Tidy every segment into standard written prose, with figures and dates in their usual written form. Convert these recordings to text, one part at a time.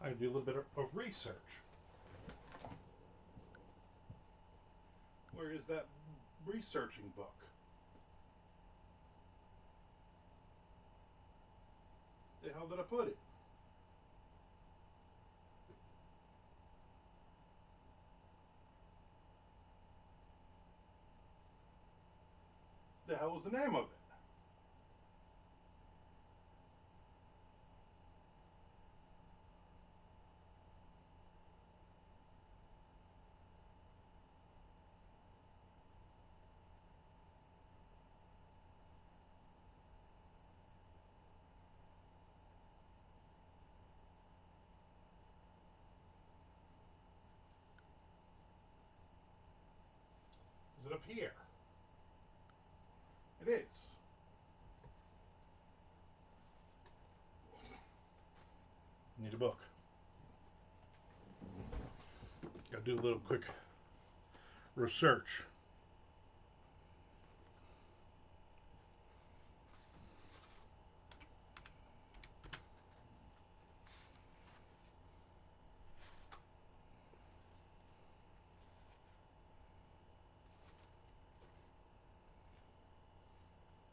I do a little bit of research. Where is that researching book? The hell did I put it? The hell was the name of it? Is it up here? It is. Need a book. Gotta do a little quick research.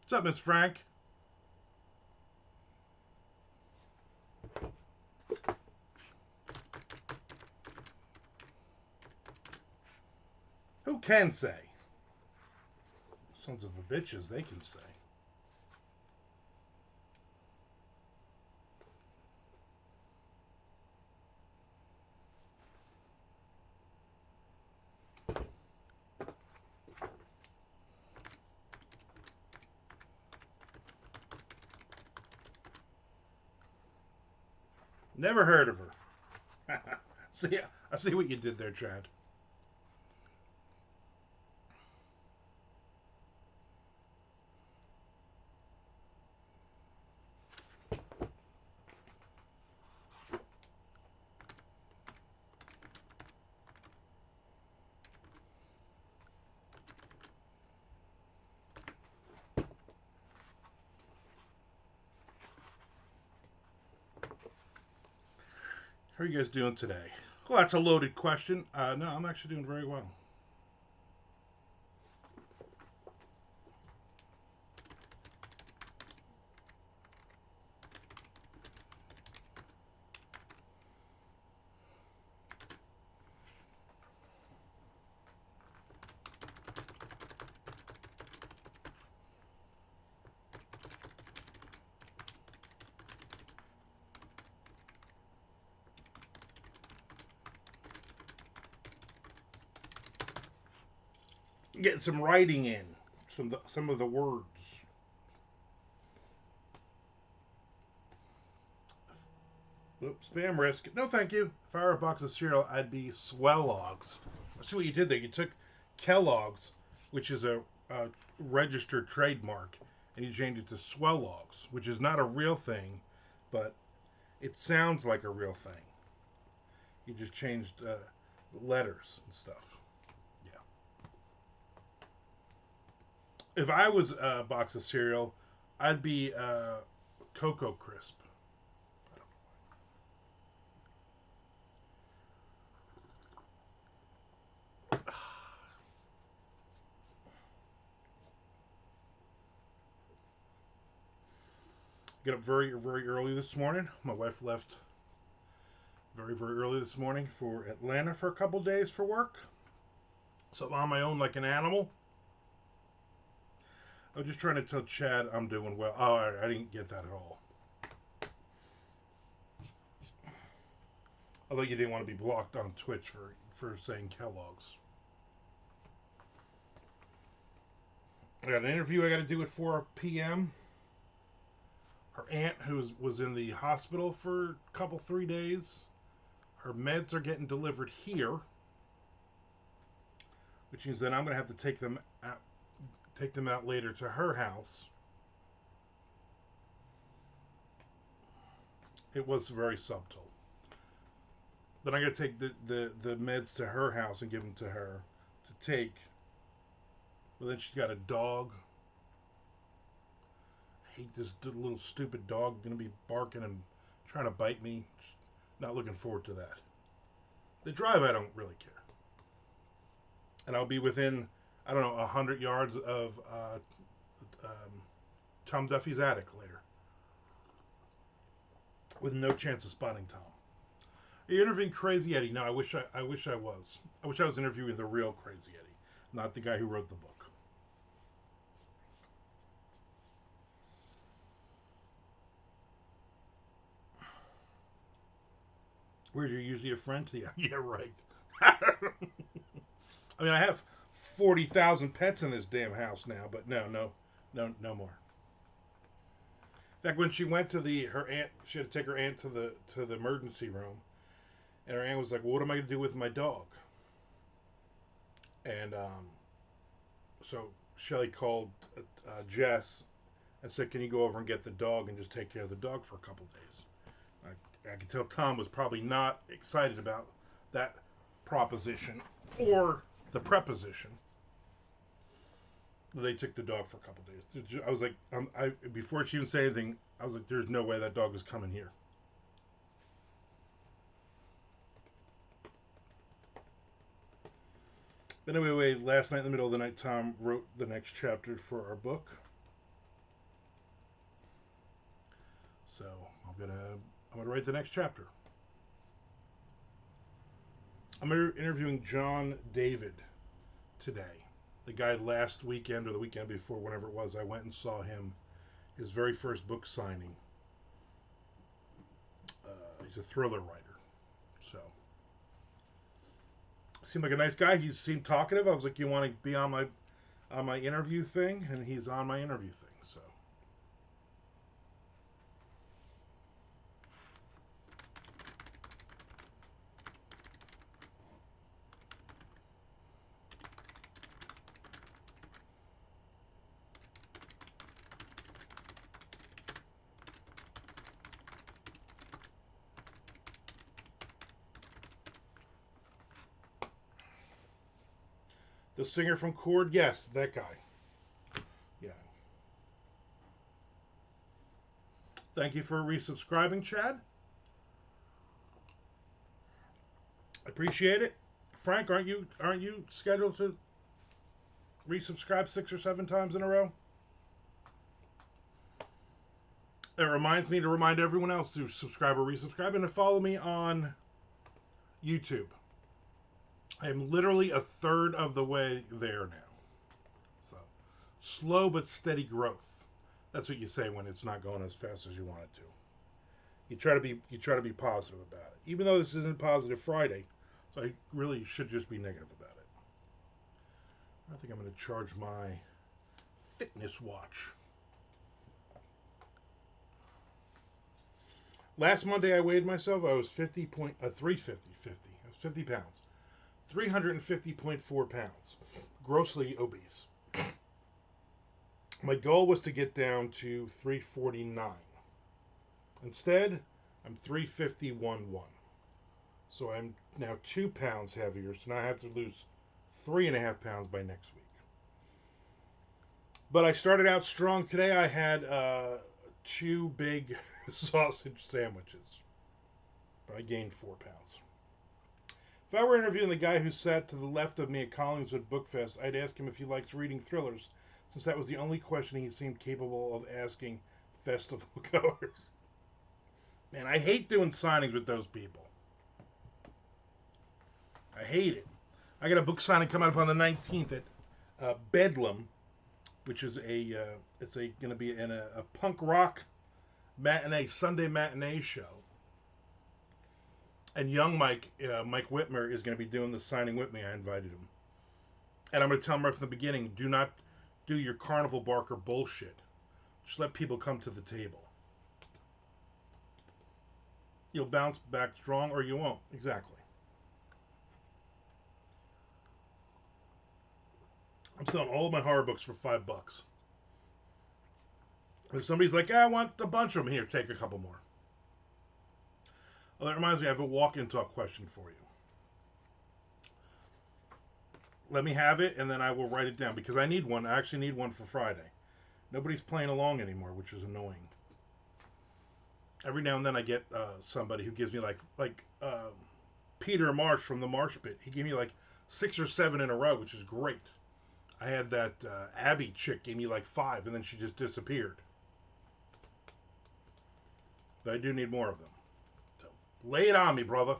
What's up, Miss Frank? Who can say? Sons of a bitches, they can say. Never heard of her. See, I see what you did there, Chad. How are you guys doing today? Well, that's a loaded question. No, I'm actually doing very well. Getting some writing in, some of the words. Oops, spam risk. No, thank you. If I were a box of cereal, I'd be Swellogs. I see what you did there. You took Kellogg's, which is a registered trademark, and you changed it to Swellogs, which is not a real thing, but it sounds like a real thing. You just changed letters and stuff. Yeah. If I was a box of cereal, I'd be Cocoa Crisp. Get up very, very early this morning. My wife left very, very early this morning for Atlanta for a couple days for work. So I'm on my own like an animal. I was just trying to tell Chad I'm doing well. Oh, I didn't get that at all. Although you didn't want to be blocked on Twitch for saying Kellogg's. I got an interview I got to do at 4 p.m. Her aunt, who was in the hospital for a couple, 3 days, her meds are getting delivered here, which means that I'm going to have to take them out later to her house. It was very subtle. Then I got to take the meds to her house and give them to her to take. But then she's got a dog. I hate this little stupid dog going to be barking and trying to bite me. Not looking forward to that. The drive, I don't really care. And I'll be within, I don't know, 100 yards of Tom Duffy's attic later, with no chance of spotting Tom. Are you interviewing Crazy Eddie? No, I wish I was. I wish I was interviewing the real Crazy Eddie, not the guy who wrote the book. Where's your usually a friend? Yeah, yeah, right. I mean, I have 40,000 pets in this damn house now, but no more. In fact, when she went to her aunt, she had to take her aunt to the emergency room, and her aunt was like, well, "What am I going to do with my dog?" And so Shelly called Jess and said, "Can you go over and get the dog and just take care of the dog for a couple days?" I could tell Tom was probably not excited about that proposition or the preposition. They took the dog for a couple days. I was like, before she even said anything, I was like, "There's no way that dog is coming here." But anyway, last night in the middle of the night, Tom wrote the next chapter for our book. So I'm gonna write the next chapter. I'm interviewing John David today. The guy last weekend or the weekend before, whenever it was, I went and saw him, his very first book signing. He's a thriller writer, so seemed like a nice guy. He seemed talkative. I was like, "You want to be on my interview thing?" And he's on my interview thing. So the singer from Chord, yes, that guy. Yeah. Thank you for resubscribing, Chad. I appreciate it. Frank, aren't you scheduled to resubscribe 6 or 7 times in a row? It reminds me to remind everyone else to subscribe or resubscribe and to follow me on YouTube. I am literally a third of the way there now. So slow but steady growth. That's what you say when it's not going as fast as you want it to. You try to be positive about it. Even though this isn't Positive Friday, so I really should just be negative about it. I think I'm going to charge my fitness watch. Last Monday I weighed myself. I was 350. I was 50 pounds. 350.4 pounds. Grossly obese. My goal was to get down to 349. Instead, I'm 351.1. So I'm now 2 pounds heavier. So now I have to lose 3.5 pounds by next week. But I started out strong today. I had 2 big sausage sandwiches. But I gained 4 pounds. If I were interviewing the guy who sat to the left of me at Collingswood Book Fest, I'd ask him if he likes reading thrillers, since that was the only question he seemed capable of asking festival goers. Man, I hate doing signings with those people. I hate it. I got a book signing coming up on the 19th at Bedlam, which is it's going to be in a punk rock Sunday matinee show. And young Mike Whitmer, is going to be doing the signing with me. I invited him. And I'm going to tell him right from the beginning, do not do your carnival barker bullshit. Just let people come to the table. You'll bounce back strong or you won't. Exactly. I'm selling all of my horror books for $5. If somebody's like, I want a bunch of them, here, take a couple more. Oh, that reminds me, I have a walk-in talk question for you. Let me have it, and then I will write it down, because I need one. I actually need one for Friday. Nobody's playing along anymore, which is annoying. Every now and then I get somebody who gives me like Peter Marsh from the Marsh Pit. He gave me like 6 or 7 in a row, which is great. I had that Abby chick gave me like 5, and then she just disappeared. But I do need more of them. So lay it on me, brother.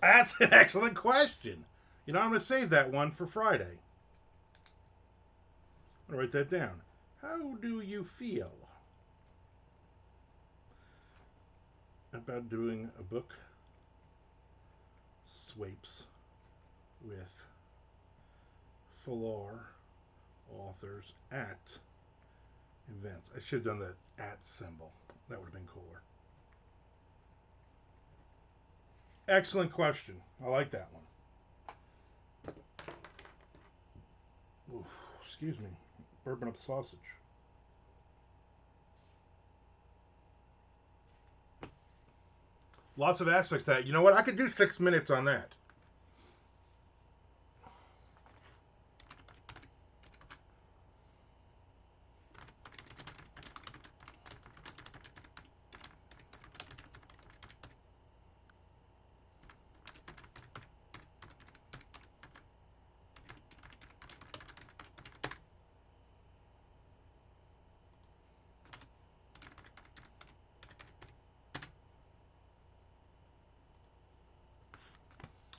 That's an excellent question. You know, I'm going to save that one for Friday. I'm going to write that down. How do you feel about doing a book swapes with Falar authors at events? I should have done the at symbol. That would have been cooler. Excellent question. I like that one. Oof, excuse me. Burping up sausage. Lots of aspects to that. You know what? I could do 6 minutes on that.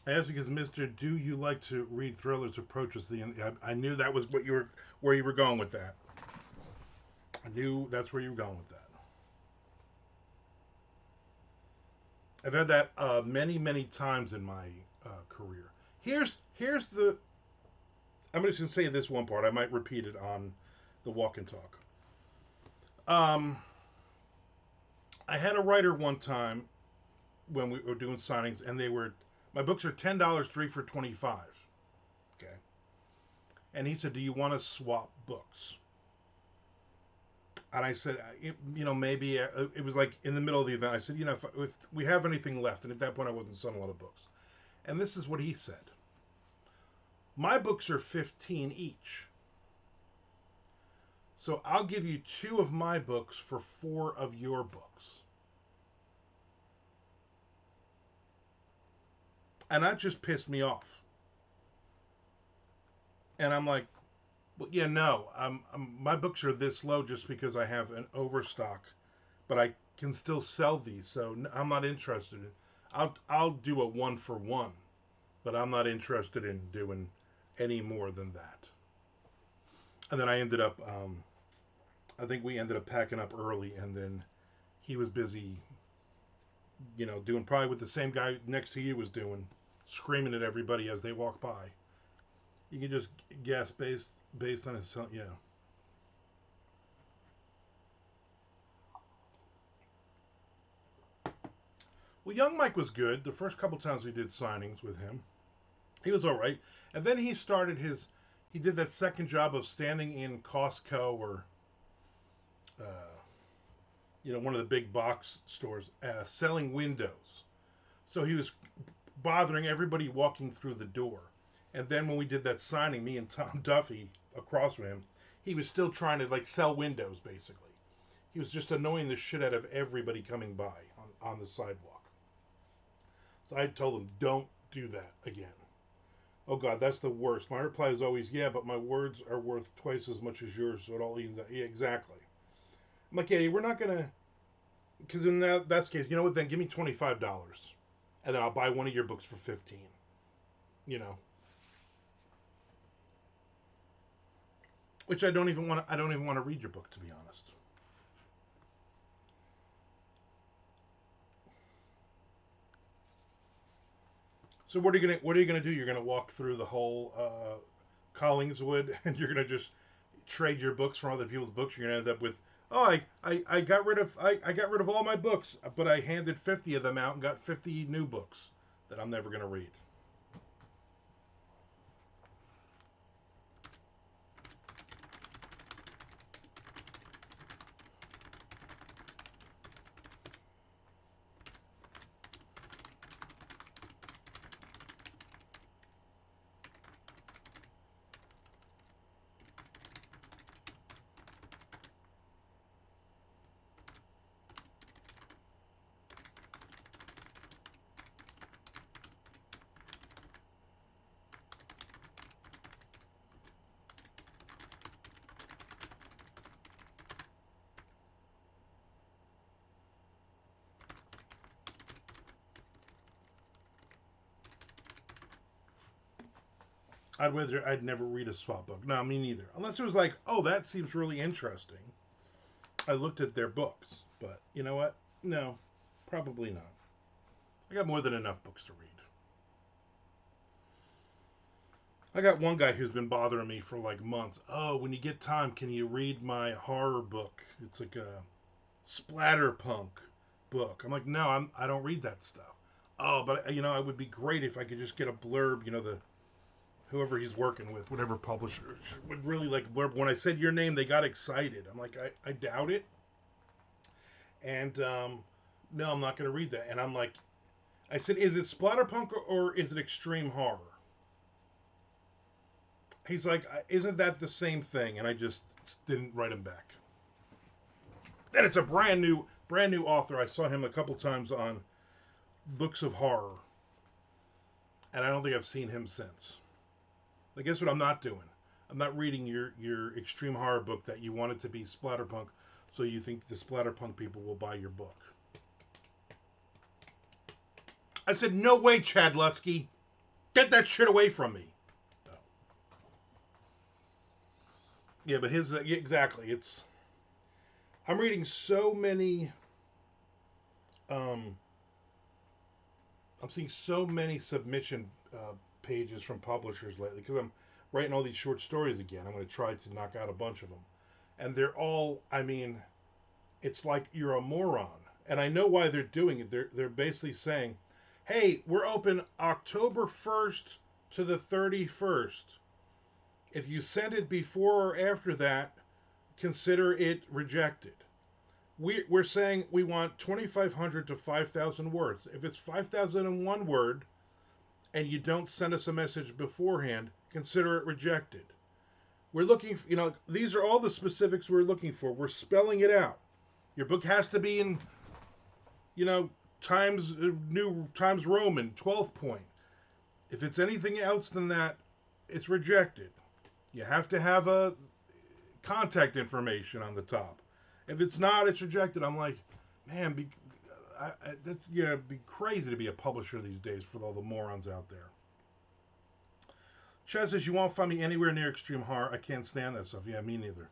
I asked because, Mister, do you like to read thrillers? Approaches the end. I knew that was what you were, where you were going with that. I knew that's where you were going with that. I've had that many, many times in my career. Here's the. I'm just gonna say this one part. I might repeat it on the walk and talk. Um, I had a writer one time when we were doing signings, and they were my books are $10, 3 for 25. Okay, and he said, "Do you want to swap books?" And I said, you know, maybe it was like in the middle of the event. I said, you know, if we have anything left, and at that point I wasn't selling a lot of books. And this is what he said: my books are 15 each, so I'll give you 2 of my books for 4 of your books. And that just pissed me off. And I'm like, well, yeah, no, my books are this low just because I have an overstock, but I can still sell these, so I'm not interested in. I'll do a 1 for 1, but I'm not interested in doing any more than that. And then I ended up, I think we ended up packing up early, and then he was busy, you know, doing probably what the same guy next to you was doing, screaming at everybody as they walk by. You can just guess based on his, yeah. Well, young Mike was good. The first couple times we did signings with him, he was all right. And then he started his, he did that second job of standing in Costco or, uh, you know, one of the big box stores, selling windows. So he was bothering everybody walking through the door. And then when we did that signing, me and Tom Duffy across from him, he was still trying to like sell windows basically. He was just annoying the shit out of everybody coming by on the sidewalk. So I told him, don't do that again. Oh God, that's the worst. My reply is always, yeah, but my words are worth twice as much as yours, so it all evens out. Yeah, exactly. I'm like, yeah, we're not gonna, because in that's the case, you know what? Then give me $25, and then I'll buy one of your books for 15. You know, which I don't even want. I don't even want to read your book, to be honest. So what are you gonna do? You're gonna walk through the whole Collingswood, and you're gonna just trade your books from other people's books. You're gonna end up with, oh, I got rid of I got rid of all my books, but I handed 50 of them out and got 50 new books that I'm never gonna read. I'd never read a swap book. No, me neither. Unless it was like, oh, that seems really interesting. I looked at their books, but you know what? No, probably not. I got more than enough books to read. I got one guy who's been bothering me for like months. Oh, when you get time, can you read my horror book? It's like a splatterpunk book. I'm like, no, I don't read that stuff. Oh, but you know, it would be great if I could just get a blurb. You know, the whoever he's working with, whatever publisher, would really like blurb. When I said your name, they got excited. I'm like, I doubt it. And no, I'm not going to read that. And I'm like, I said, is it splatterpunk or is it extreme horror? He's like, isn't that the same thing? And I just didn't write him back. And it's a brand new author. I saw him a couple times on Books of Horror, and I don't think I've seen him since. Like, guess what I'm not doing? I'm not reading your extreme horror book that you want it to be splatterpunk, so you think the splatterpunk people will buy your book. I said, no way, Chad Lutsky. Get that shit away from me. No. Yeah, but his exactly. It's I'm reading so many. Um, I'm seeing so many submission pages from publishers lately because I'm writing all these short stories again. I'm going to try to knock out a bunch of them, and they're all. I mean, it's like you're a moron, and I know why they're doing it. They're basically saying, "Hey, we're open October 1st to the 31st. If you send it before or after that, consider it rejected." We're saying we want 2,500 to 5,000 words. If it's 5,001 word and you don't send us a message beforehand, consider it rejected. We're looking, you know, these are all the specifics we're looking for. We're spelling it out. Your book has to be in, you know, times Roman 12 point. If it's anything else than that, it's rejected. You have to have a contact information on the top. If it's not, it's rejected. I'm like, man, it'd be crazy to be a publisher these days for all the morons out there. Chaz says, you won't find me anywhere near extreme horror. I can't stand that stuff. Yeah, me neither.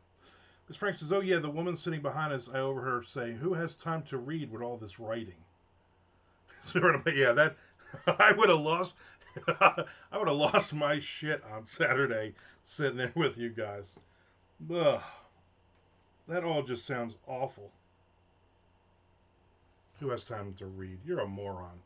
Miss Frank says, oh yeah, the woman sitting behind us, I overheard her say, who has time to read with all this writing? Yeah, that, I would have lost, I would have lost my shit on Saturday sitting there with you guys. Ugh. That all just sounds awful. Who has time to read? You're a moron.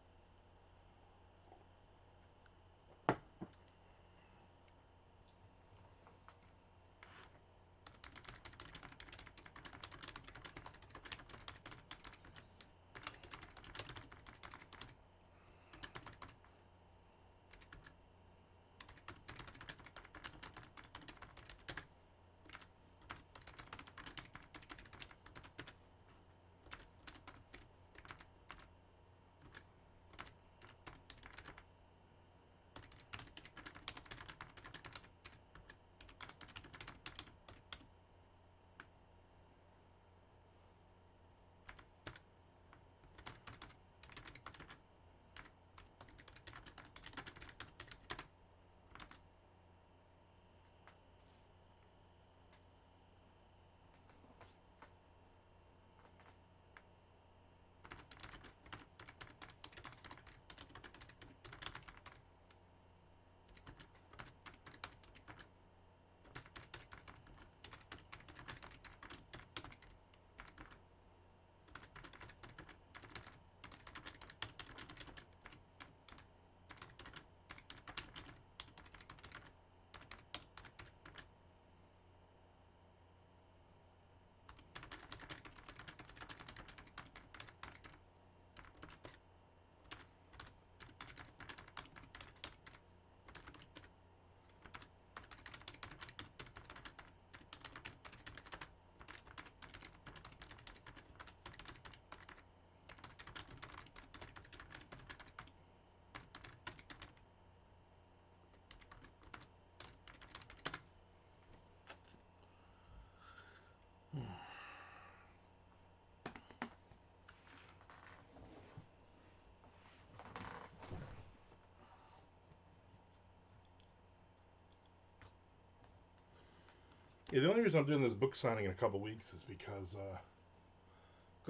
Yeah, the only reason I'm doing this book signing in a couple weeks is because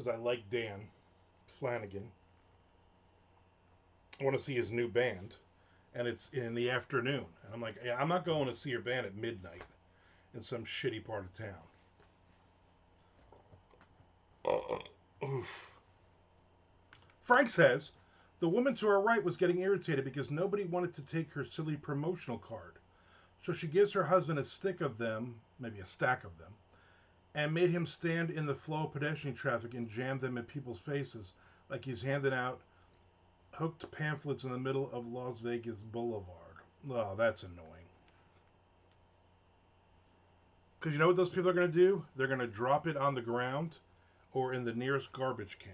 I like Dan Flanagan. I want to see his new band, and it's in the afternoon. And I'm like, yeah, I'm not going to see your band at midnight in some shitty part of town. Oof. Frank says the woman to her right was getting irritated because nobody wanted to take her silly promotional card. So she gives her husband a stick of them, maybe a stack of them, and made him stand in the flow of pedestrian traffic and jam them in people's faces like he's handing out hooked pamphlets in the middle of Las Vegas Boulevard. Oh, that's annoying. Because you know what those people are going to do? They're going to drop it on the ground or in the nearest garbage can.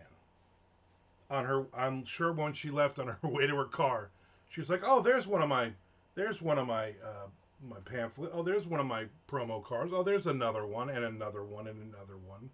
I'm sure when she left on her way to her car, she was like, "Oh, there's one of my pamphlet. Oh, there's one of my promo cards. Oh, there's another one and another one and another one."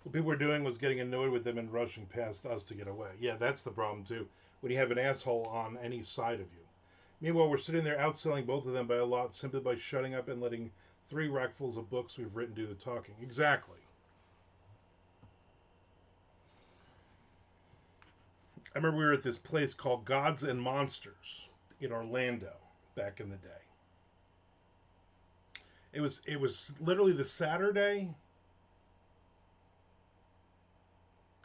What people were doing was getting annoyed with them and rushing past us to get away. Yeah, that's the problem too. When you have an asshole on any side of you. Meanwhile, we're sitting there outselling both of them by a lot simply by shutting up and letting three rackfuls of books we've written do the talking. Exactly. I remember we were at this place called Gods and Monsters in Orlando back in the day. It was literally the Saturday.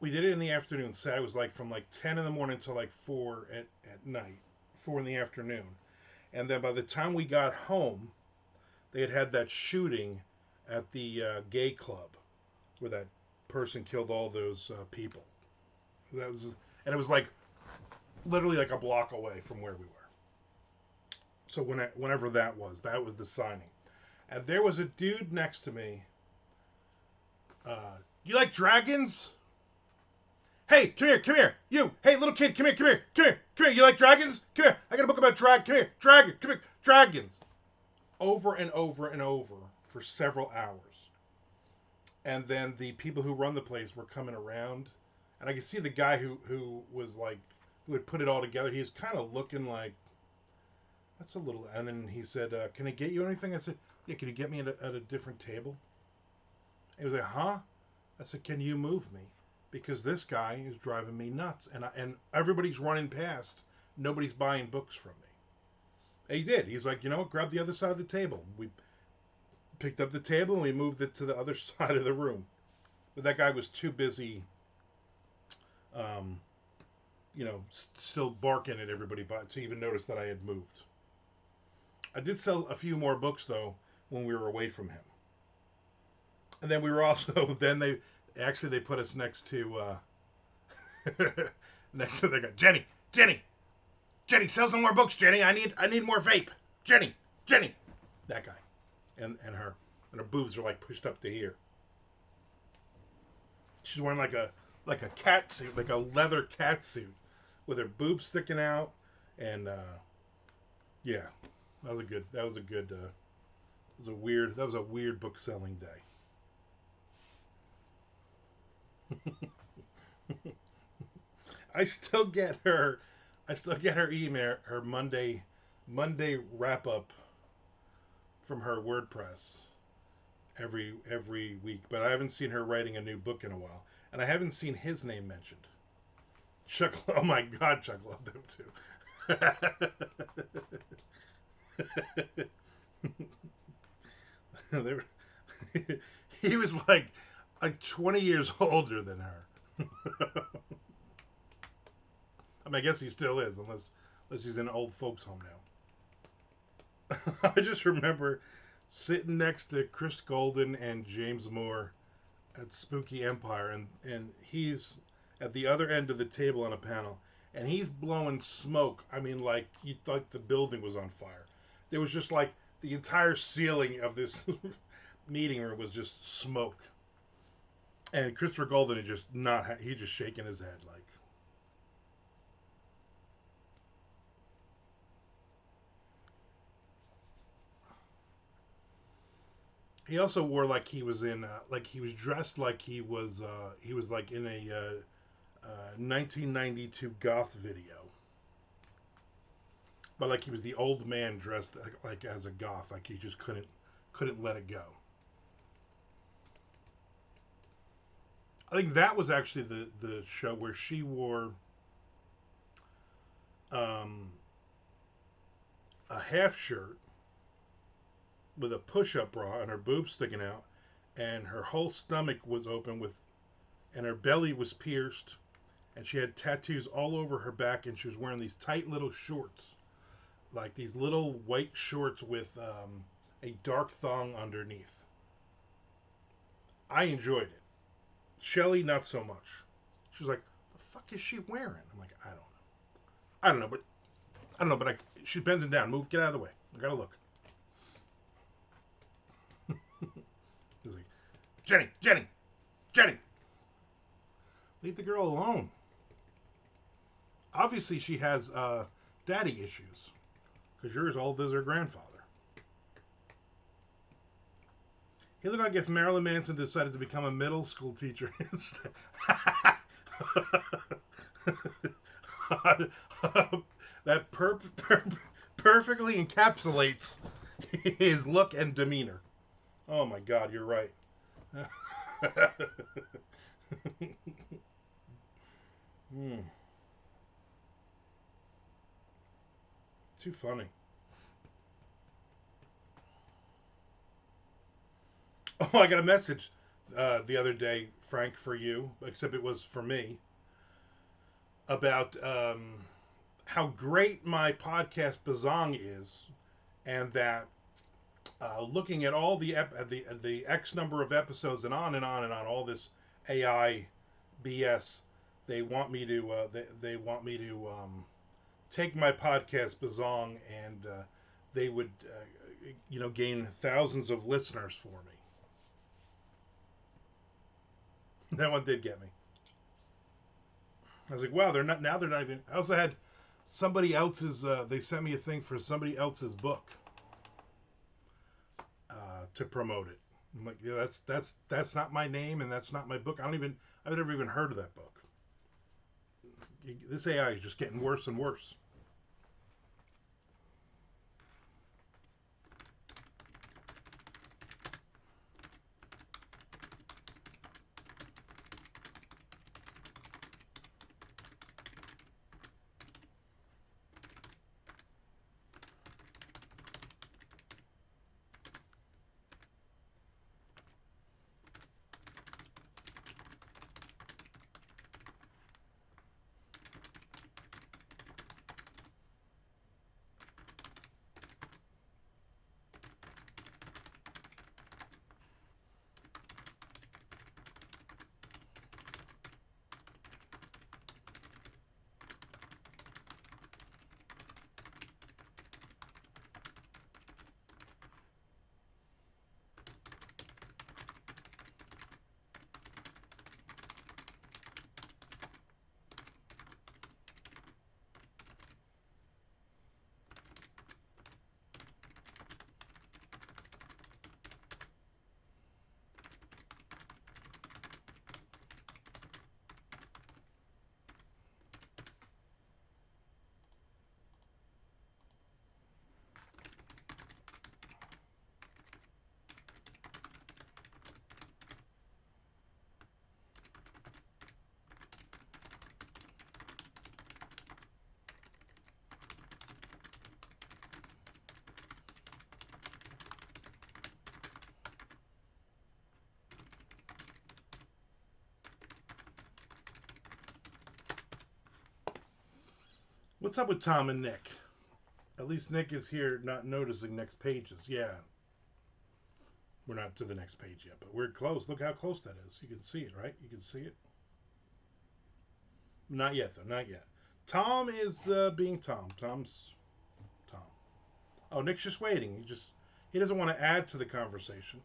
We did it in the afternoon. Saturday was like from like 10 in the morning till like 4 at night, 4 in the afternoon. And then by the time we got home, they had that shooting at the gay club where that person killed all those people. That was, and it was like literally like a block away from where we were. So whenever that was the signing. And there was a dude next to me. You like dragons? Hey, come here, you. Hey, little kid, come here, come here. You like dragons? Come here. I got a book about Come here, come here, dragons. Over and over and over for several hours. And then the people who run the place were coming around, and I could see the guy who was like who had put it all together. He was kind of looking like that's a little. And then he said, "Can I get you anything?" I said, "Yeah, can you get me at a different table?" He was like, "Huh?" I said, "Can you move me? Because this guy is driving me nuts, and everybody's running past. Nobody's buying books from me." And he did. He's like, "You know what? Grab the other side of the table." We picked up the table and we moved it to the other side of the room. But that guy was too busy, um, still barking at everybody to even notice that I had moved. I did sell a few more books though when we were away from him. And then we were also then they put us next to next to the guy. Jenny, sell some more books, Jenny. I need more vape. Jenny, that guy, and her boobs are like pushed up to here. She's wearing like a cat suit, like a leather cat suit, with her boobs sticking out, and yeah, that was a weird book selling day. I still get her email, her Monday wrap up from her WordPress every week, but I haven't seen her writing a new book in a while, and I haven't seen his name mentioned. Chuck, oh my God, Chuck loved them too. He was like 20 years older than her. I mean, I guess he still is, unless he's in an old folks' home now. I just remember sitting next to Chris Golden and James Moore at Spooky Empire, and he's at the other end of the table on a panel, and he's blowing smoke. I mean, like you thought the building was on fire. There was just like the entire ceiling of this meeting room was just smoke. And Christopher Golden is just not. He's just shaking his head like. He also wore like he was in like he was dressed like he was like in a 1992 goth video, but like he was the old man dressed like as a goth, like he just couldn't let it go. I think that was actually the show where she wore um, a half shirt with a push-up bra and her boobs sticking out, and her whole stomach was open and her belly was pierced, and she had tattoos all over her back, and she was wearing these tight little shorts, like these little white shorts with a dark thong underneath. I enjoyed it. Shelly, not so much. She was like, "The fuck is she wearing?" I'm like, I don't know, but she's bending down. Move, get out of the way. I gotta look. He's like, Jenny, leave the girl alone. Obviously, she has daddy issues because you're as old as her grandfather. He looked like if Marilyn Manson decided to become a middle school teacher instead. That perfectly encapsulates his look and demeanor. Oh my God, you're right. Hmm. Too funny. Oh, I got a message the other day, Frank, for you, except it was for me, about how great my podcast Bazong is, and that looking at all the X number of episodes and on and on and on, all this AI BS, they want me to take my podcast Bazong, and they would gain thousands of listeners for me. That one did get me. I was like, wow, they're not even. I also had somebody else's. They sent me a thing for somebody else's book to promote it. I'm like, yeah, that's not my name and that's not my book. I've never even heard of that book. This AI is just getting worse and worse. What's up with Tom and Nick? At least Nick is here not noticing next pages. Yeah. We're not to the next page yet, but we're close. Look how close that is. You can see it, right? You can see it. Not yet, though. Not yet. Tom is being Tom. Tom's Tom. Oh, Nick's just waiting. He doesn't want to add to the conversation.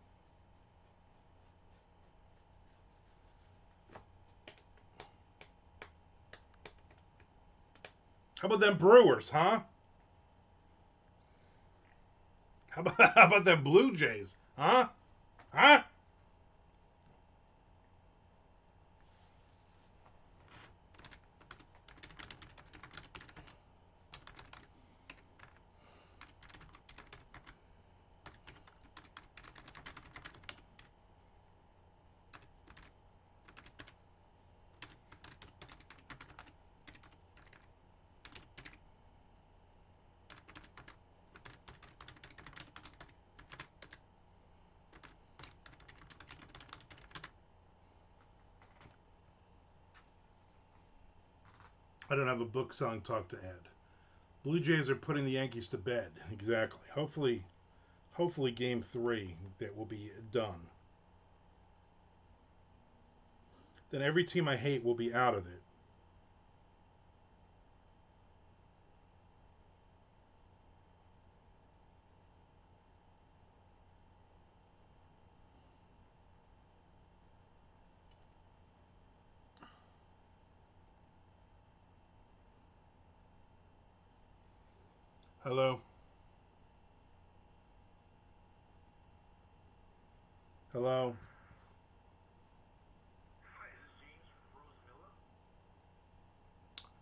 How about them Brewers, huh? How about them Blue Jays, huh? Huh? I don't have a book selling talk to add. Blue Jays are putting the Yankees to bed. Exactly. Hopefully game 3 that will be done. Then every team I hate will be out of it. Hello? Hello?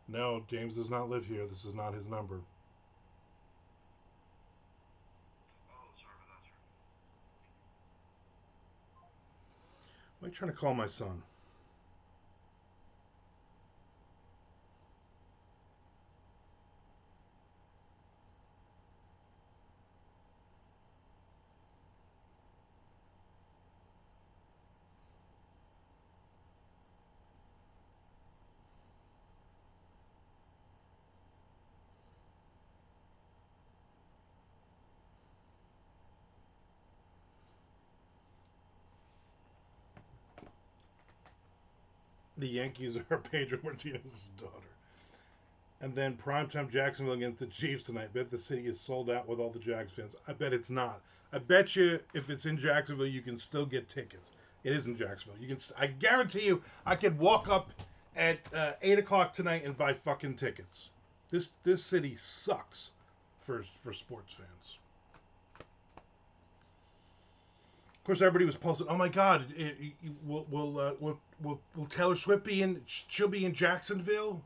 No, James does not live here. This is not his number. Why are you trying to call my son? The Yankees are Pedro Martinez's daughter. And then primetime Jacksonville against the Chiefs tonight. Bet the city is sold out with all the Jags fans. I bet it's not. I bet you if it's in Jacksonville, you can still get tickets. It is in Jacksonville. You can. I guarantee you, I could walk up at 8 o'clock tonight and buy fucking tickets. This city sucks for sports fans. Of course, everybody was posting. Oh my God, will Taylor Swift be in? She'll be in Jacksonville.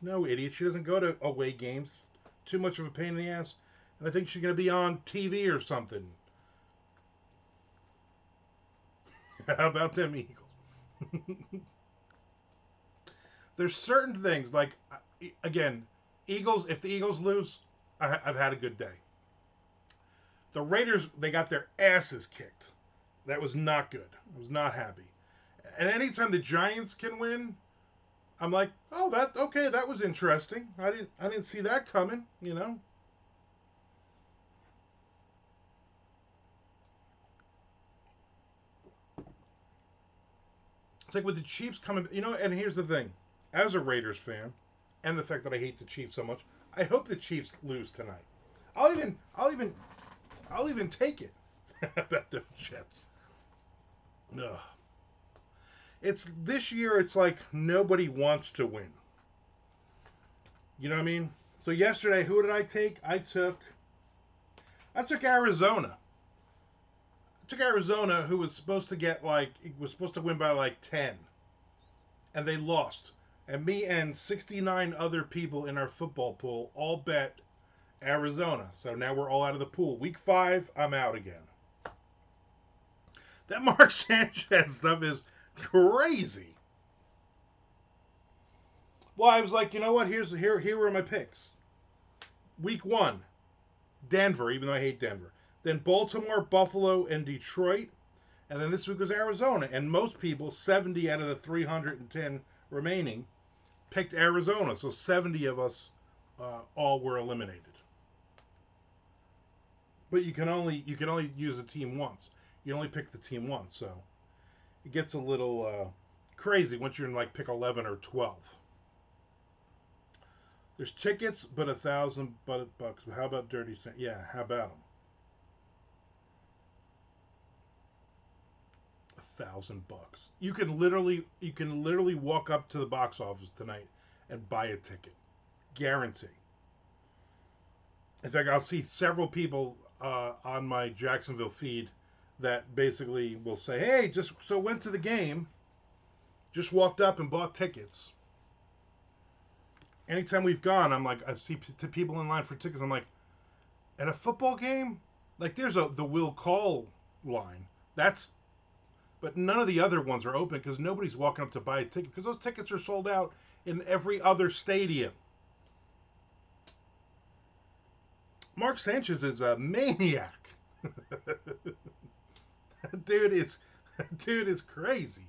No, idiot. She doesn't go to away games. Too much of a pain in the ass. And I think she's going to be on TV or something. How about them Eagles? There's certain things like, again, Eagles. If the Eagles lose, I've had a good day. The Raiders, they got their asses kicked. That was not good. I was not happy. And anytime the Giants can win, I'm like, oh, that okay, that was interesting. I didn't see that coming, you know. It's like with the Chiefs coming, you know. And here's the thing: as a Raiders fan, and the fact that I hate the Chiefs so much, I hope the Chiefs lose tonight. I'll even, I'll even, I'll even take it. About the Jets. Ugh. It's this year. It's like nobody wants to win. You know what I mean? So yesterday, who did I take? I took Arizona. I took Arizona, who was supposed to get like was supposed to win by like 10, and they lost. And me and 69 other people in our football pool all bet Arizona. So now we're all out of the pool. Week 5, I'm out again. That Mark Sanchez stuff is crazy. Well, I was like, you know what? Here were my picks. Week 1, Denver, even though I hate Denver. Then Baltimore, Buffalo, and Detroit. And then this week was Arizona. And most people, 70 out of the 310 remaining, picked Arizona, so 70 of us all were eliminated. But you can only use a team once. You only pick the team once, so it gets a little crazy once you're in like pick 11 or 12. There's tickets, but $1,000 bucks. How about Dirty Cent? Yeah, how about them? $1,000 bucks. You can literally walk up to the box office tonight and buy a ticket, guarantee. In fact, I'll see several people on my Jacksonville feed that basically will say, "Hey, just so went to the game, just walked up and bought tickets." Anytime we've gone, I'm like, I see people in line for tickets. I'm like, at a football game, like there's the Will Call line. That's but none of the other ones are open because nobody's walking up to buy a ticket because those tickets are sold out in every other stadium. Mark Sanchez is a maniac. dude is dude is crazy.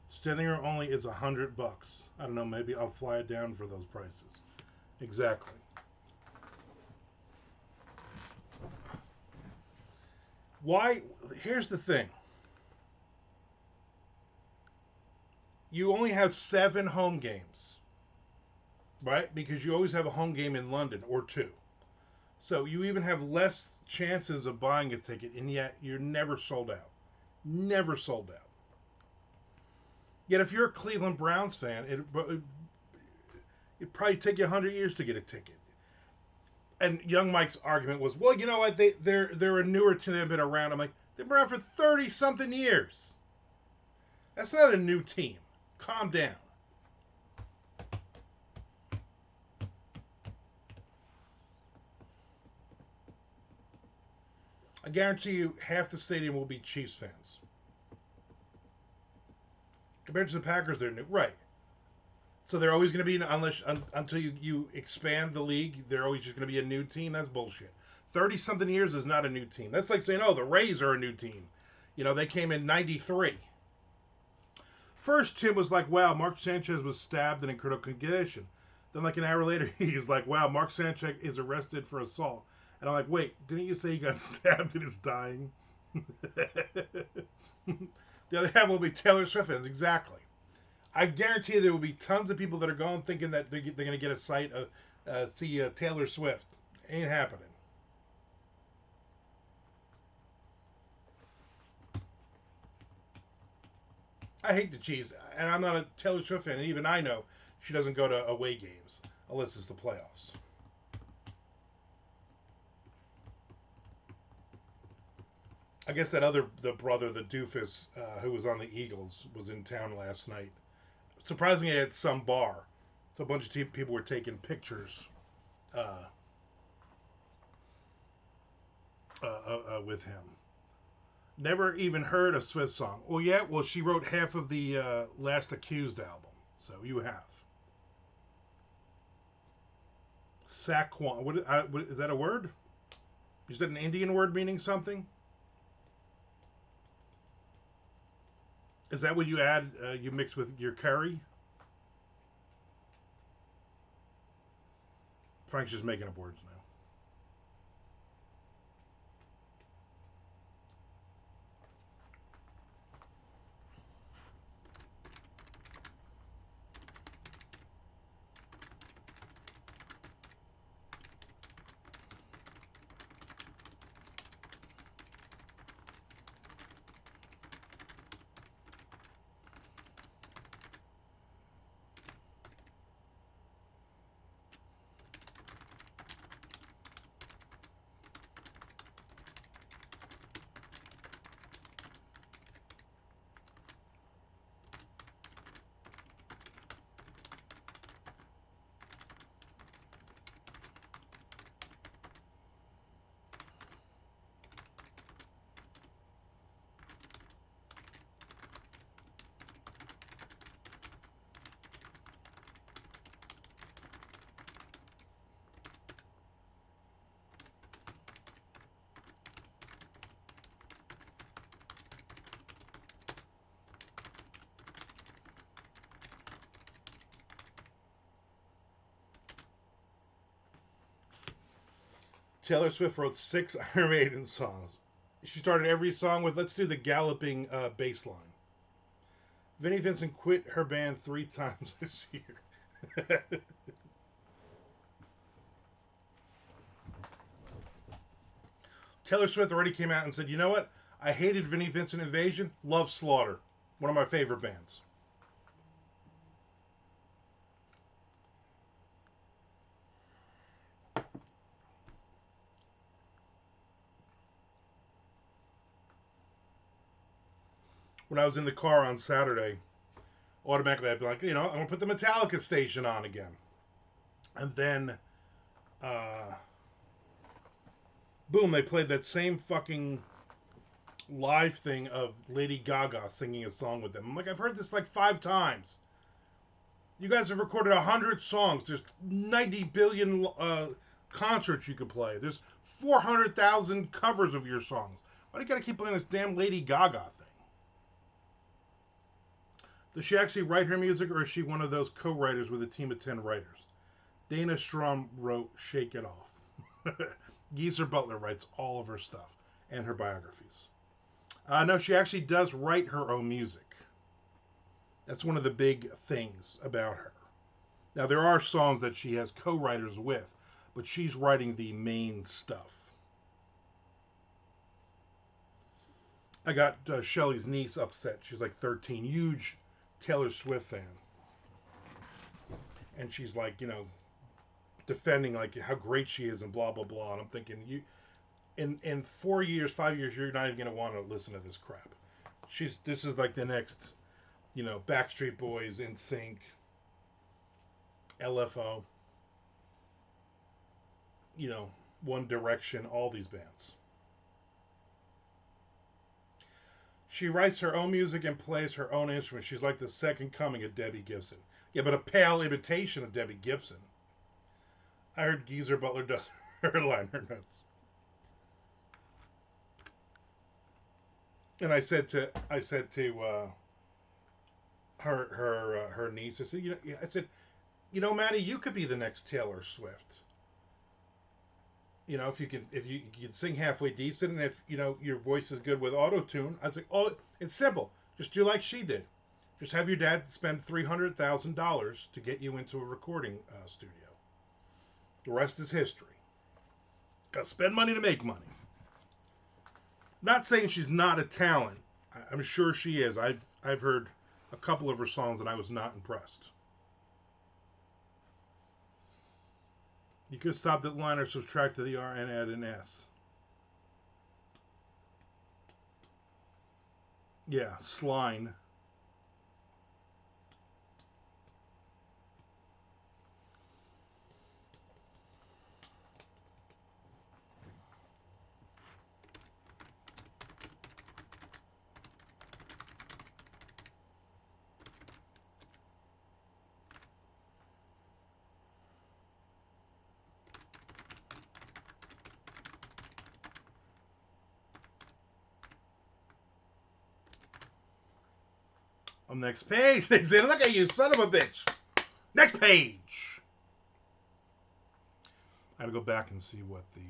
Standing room only is $100. I don't know. Maybe I'll fly it down for those prices. Exactly. Why? Here's the thing. You only have 7 home games, right? Because you always have a home game in London or two. So you even have less chances of buying a ticket, and yet you're never sold out. Never sold out. Yet if you're a Cleveland Browns fan, it'd probably take you 100 years to get a ticket. And Young Mike's argument was, well, you know what? They're a newer team. They've been around. I'm like, they've been around for 30 something years. That's not a new team. Calm down. I guarantee you, half the stadium will be Chiefs fans. Compared to the Packers, they're new, right? So they're always going to be until you expand the league. They're always just going to be a new team. That's bullshit. 30 something years is not a new team. That's like saying, oh, the Rays are a new team. They came in '93. First, Tim was like, wow, Mark Sanchez was stabbed and in critical condition. Then, like an hour later, he's like, wow, Mark Sanchez is arrested for assault. And I'm like, wait, didn't you say he got stabbed and is dying? The other half will be Taylor Swift fans. Exactly. I guarantee you there will be tons of people that are going thinking that they're going to get a sight, see Taylor Swift. Ain't happening. I hate the Chiefs, and I'm not a Taylor Swift fan. And even I know she doesn't go to away games unless it's the playoffs. I guess the brother, the doofus, who was on the Eagles, was in town last night. Surprisingly, at some bar, so a bunch of people were taking pictures uh, with him. Never even heard a Swift song. Well, yeah. Well, she wrote half of the Last Accused album, so you have. Saquon. What is that a word? Is that an Indian word meaning something? Is that what you add? You mix with your curry? Frank's just making up words now. Taylor Swift wrote 6 Iron Maiden songs. She started every song with "Let's do the galloping bass line." Vinnie Vincent quit her band 3 times this year. Taylor Swift already came out and said, "You know what? I hated Vinnie Vincent Invasion. Love Slaughter. One of my favorite bands." When I was in the car on Saturday, automatically I'd be like, I'm gonna put the Metallica station on again, and then, uh, boom, they played that same fucking live thing of Lady Gaga singing a song with them. I'm like, I've heard this like 5 times. You guys have recorded 100 songs. There's 90 billion concerts you could play. There's 400,000 covers of your songs. Why do you gotta keep playing this damn Lady Gaga thing? Does she actually write her music, or is she one of those co-writers with a team of 10 writers? Dana Strum wrote "Shake It Off." Geezer Butler writes all of her stuff and her biographies. No, she actually does write her own music. That's one of the big things about her. Now, there are songs that she has co-writers with, but she's writing the main stuff. I got Shelly's niece upset. She's like 13, huge Taylor Swift fan. And she's like, defending like how great she is and blah blah blah. And I'm thinking, in 4 years, 5 years, you're not even gonna want to listen to this crap. This is like the next, Backstreet Boys, NSYNC, LFO, One Direction, all these bands. She writes her own music and plays her own instrument. She's like the second coming of Debbie Gibson. Yeah, but a pale imitation of Debbie Gibson. I heard Geezer Butler does her liner notes. And I said to her niece, Maddie, you could be the next Taylor Swift. If you could sing halfway decent, and if your voice is good with auto tune. I was like, oh, it's simple. Just do like she did. Just have your dad spend $300,000 to get you into a recording studio. The rest is history. Got to spend money to make money. Not saying she's not a talent. I'm sure she is. I've heard a couple of her songs and I was not impressed. You could stop that line or subtract to the R and add an S. Yeah, Sline. Next page. Look at you, son of a bitch. Next page. I gotta go back and see what the.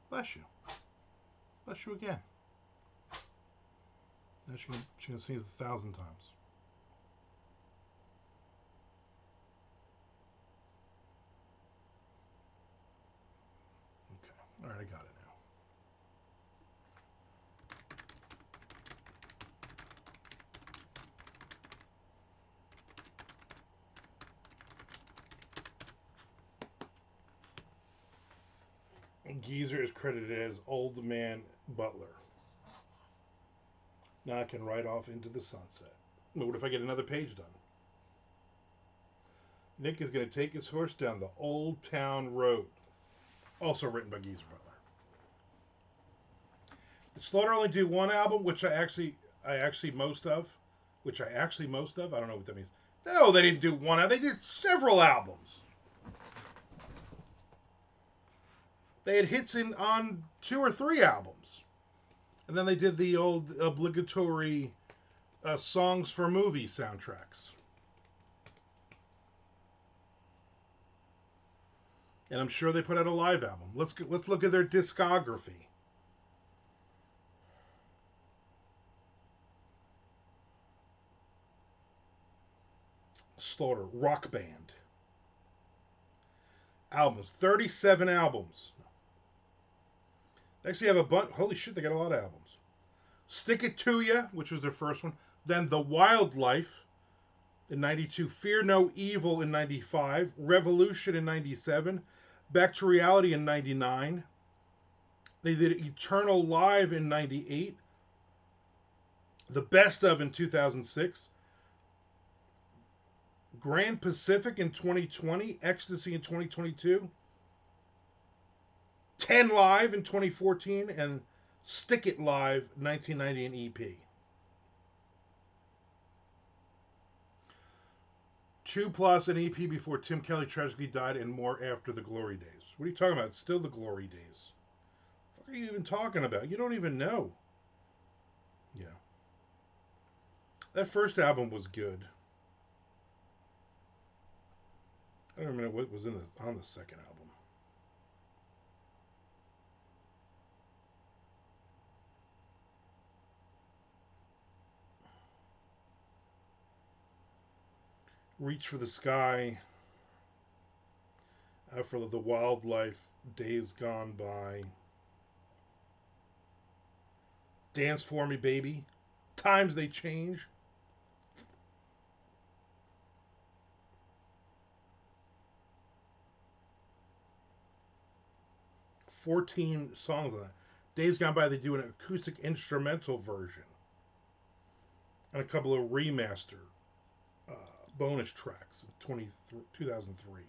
Bless you. Bless you again. Now she can sing it 1,000 times. Okay. All right, I got it now. Geezer is credited as Old Man Butler. Now I can ride off into the sunset. What if I get another page done? Nick is going to take his horse down the Old Town Road. Also written by Geezer Butler. Did Slaughter only do one album, which I actually I actually most of, which I actually most of. I don't know what that means. No, they didn't do one. They did several albums. They had hits on 2 or 3 albums, and then they did the old obligatory songs for movie soundtracks. And I'm sure they put out a live album. Let's look at their discography. Slaughter rock band albums, 37 albums. They actually have a bunch. Holy shit, they got a lot of albums. Stick It To Ya, which was their first one. Then The Wildlife in 92. Fear No Evil in 95. Revolution in 97. Back to Reality in 99. They did Eternal Live in 98. The Best Of in 2006. Grand Pacific in 2020. Ecstasy in 2022. 10 Live in 2014. And Stick It Live 1990 in EP. 2 plus an EP before Tim Kelly tragically died, and more after the glory days. What are you talking about? It's still the glory days. What are you even talking about? You don't even know. Yeah. That first album was good. I don't remember what was on the second album. Reach for the Sky. Out for the Wildlife. Days Gone By. Dance for Me, Baby. Times They Change. 14 songs on that. Days Gone By, they do an acoustic instrumental version. And a couple of remaster uh, bonus tracks in 2003.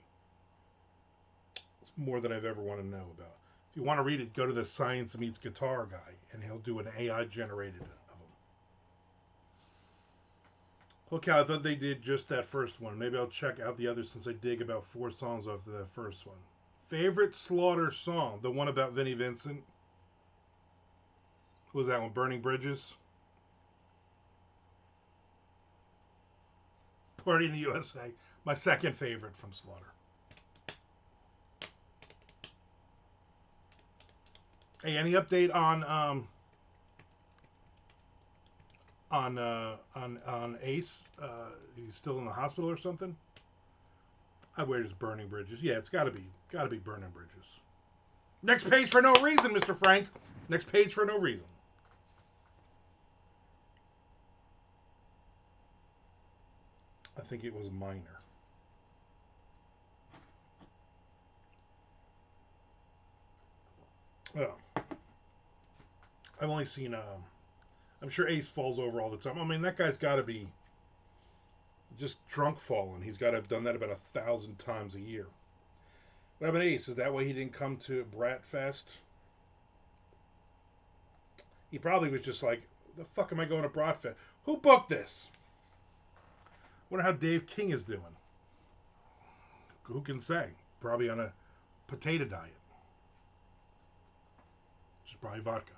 It's more than I've ever wanted to know about. If you want to read it, go to the Science Meets Guitar guy, and he'll do an AI generated of them. Okay, I thought they did just that first one. Maybe I'll check out the others since I dig about 4 songs off the first one. Favorite Slaughter song? The one about Vinnie Vincent. What was that one? Burning Bridges? Party in the USA. My second favorite from Slaughter. Hey, any update on Ace? He's still in the hospital or something? I wear his Burning Bridges. Yeah, it's gotta be Burning Bridges. Next page for no reason, Mr. Frank. Next page for no reason. I think it was minor. Well, I've only seen. I'm sure Ace falls over all the time. I mean, that guy's got to be just drunk falling. He's got to have done that about 1,000 times a year. What happened to Ace? Is that why he didn't come to Bratfest? He probably was just like, the fuck am I going to Bratfest? Who booked this? Wonder how Dave King is doing. Who can say? Probably on a potato diet. Which is probably vodka.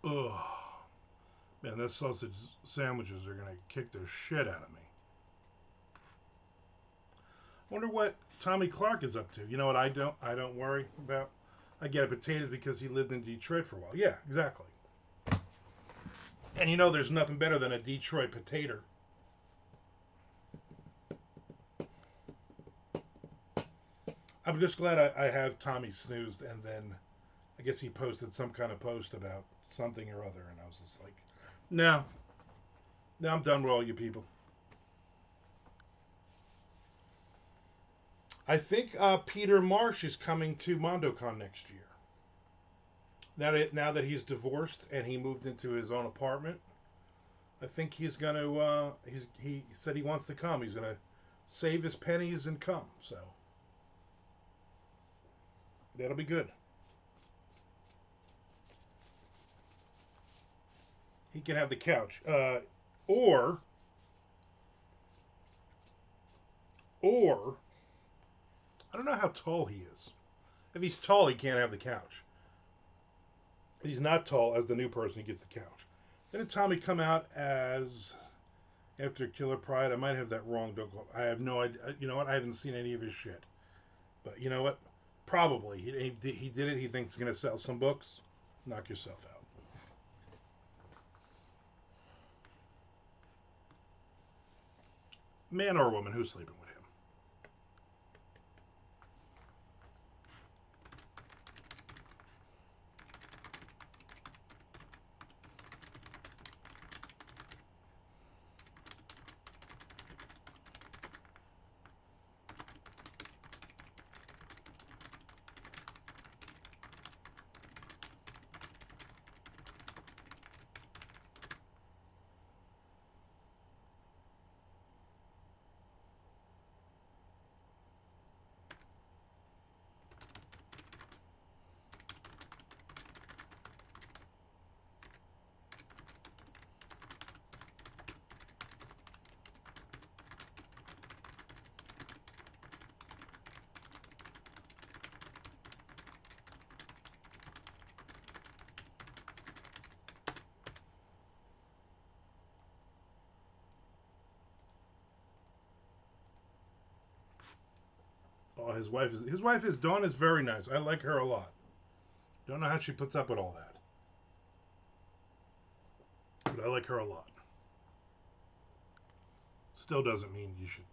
Ugh. Man, those sausage sandwiches are gonna kick the shit out of me. Wonder what Tommy Clark is up to. You know what I don't worry about? I get potatoes because he lived in Detroit for a while. Yeah, exactly. And you know there's nothing better than a Detroit potato. I'm just glad I have Tommy snoozed, and then I guess he posted some kind of post about something or other, and I was just like, no, no, I'm done with all you people. I think Peter Marsh is coming to MondoCon next year. Now that he's divorced and he moved into his own apartment, I think he's gonna. He said he wants to come. He's gonna save his pennies and come. So that'll be good. He can have the couch, or or I don't know how tall he is. If he's tall, he can't have the couch. If he's not tall, as the new person, he gets the couch. Didn't Tommy come out as after Killer Pride? I might have that wrong. Don't go. I have no idea. You know what? I haven't seen any of his shit. But you know what? Probably he did it. He thinks he's gonna sell some books. Knock yourself out. Man or woman, who's sleeping with him? Oh, his wife is Dawn is very nice. I like her a lot. Don't know how she puts up with all that, but I like her a lot. Still doesn't mean you should,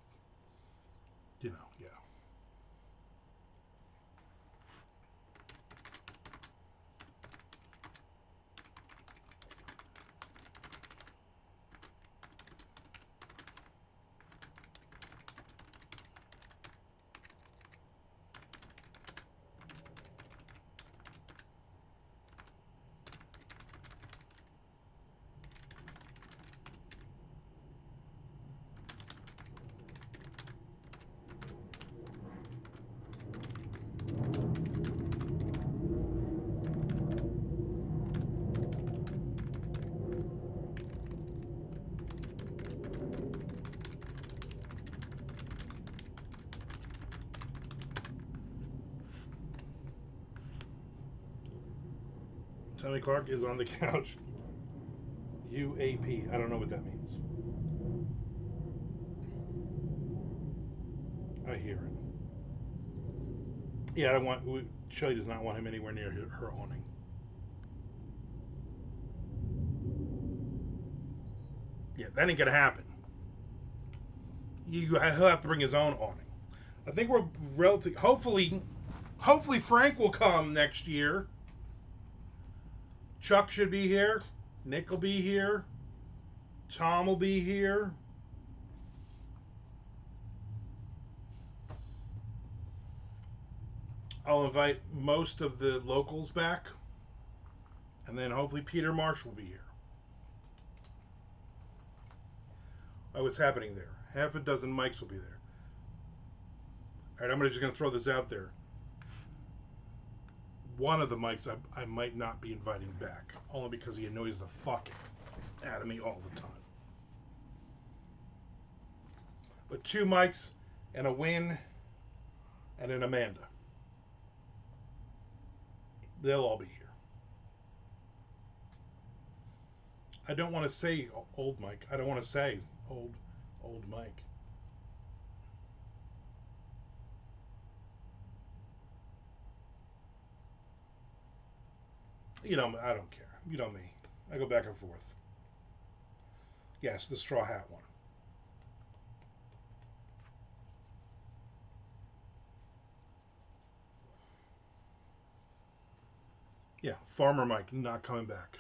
yeah. Tommy Clark is on the couch. UAP. I don't know what that means. I hear it. Yeah, I don't want. Shelly does not want him anywhere near her awning. Yeah, that ain't gonna happen. He'll have to bring his own awning. I think we're relative. Hopefully Frank will come next year. Chuck should be here. Nick will be here. Tom will be here. I'll invite most of the locals back, and then hopefully Peter Marsh will be here. Oh, what's happening there? Half a dozen mics will be there. All right, just gonna throw this out there. One of the mics I might not be inviting back, only because he annoys the fuck out of me all the time. But two mics and a Win and an Amanda. They'll all be here. I don't want to say old Mike. I don't want to say old Mike. You know, I don't care. You know me. I go back and forth. Yes, the straw hat one. Yeah, Farmer Mike not coming back.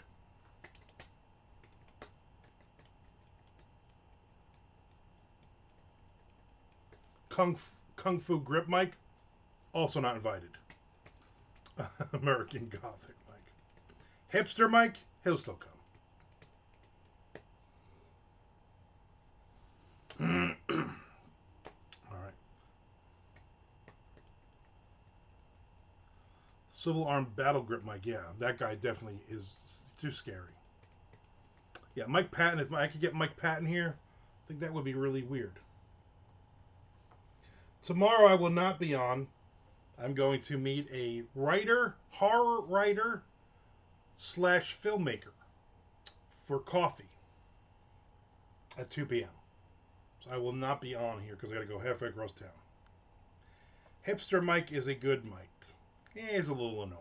Kung Fu Grip Mike also not invited. American Gothic Mike. Hipster Mike, he'll still come. All right. Civil Arm Battle Grip Mike. Yeah, that guy definitely is too scary. Yeah, Mike Patton. If I could get Mike Patton here, I think that would be really weird. Tomorrow I will not be on. I'm going to meet a writer, horror writer slash filmmaker for coffee at 2 p.m. So I will not be on here because I got to go halfway across town. Hipster Mike is a good Mike. Yeah, he's a little annoying.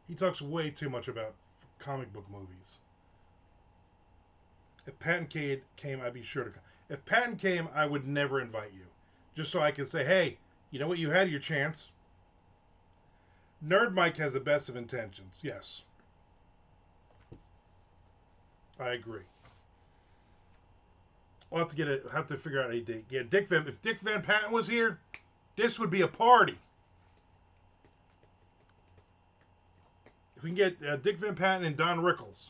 He talks way too much about comic book movies. If Patton came, I'd be sure to come. If Patton came, I would never invite you. Just so I could say, hey, you know what? You had your chance. Nerd Mike has the best of intentions. Yes, I agree. We'll have to have to figure out a date. Yeah, if Dick Van Patten was here, this would be a party. If we can get Dick Van Patten and Don Rickles,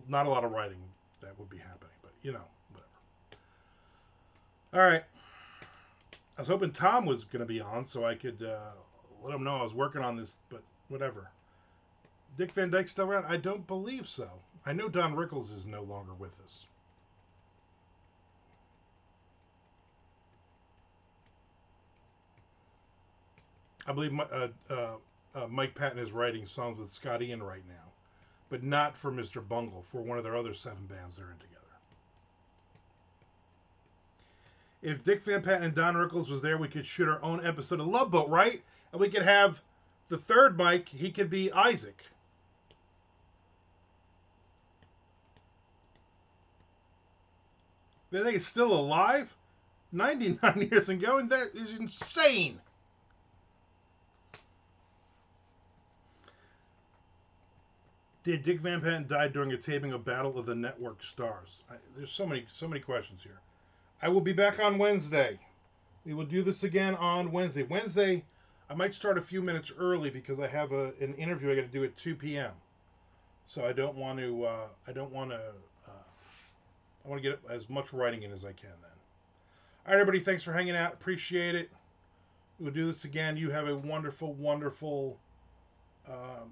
not a lot of writing that would be happening, but you know, whatever. All right. I was hoping Tom was going to be on so I could let him know I was working on this, but whatever. Dick Van Dyke's still around? I don't believe so. I know Don Rickles is no longer with us. I believe Mike Patton is writing songs with Scott Ian right now, but not for Mr. Bungle, for one of their other 7 bands they're in together. If Dick Van Patten and Don Rickles was there, we could shoot our own episode of Love Boat, right? And we could have the third Mike, he could be Isaac. They think he's still alive? 99 years and going? That is insane. Did Dick Van Patten die during a taping of Battle of the Network Stars? There's so many questions here. I will be back on Wednesday. We will do this again on Wednesday. Wednesday, I might start a few minutes early because I have an interview I got to do at 2 p.m. So I don't want to. I want to get as much writing in as I can then. All right, everybody. Thanks for hanging out. Appreciate it. We'll do this again. You have a wonderful, wonderful uh,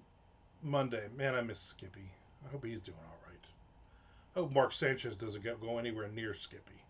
Monday. Man, I miss Skippy. I hope he's doing all right. I hope Mark Sanchez doesn't go anywhere near Skippy.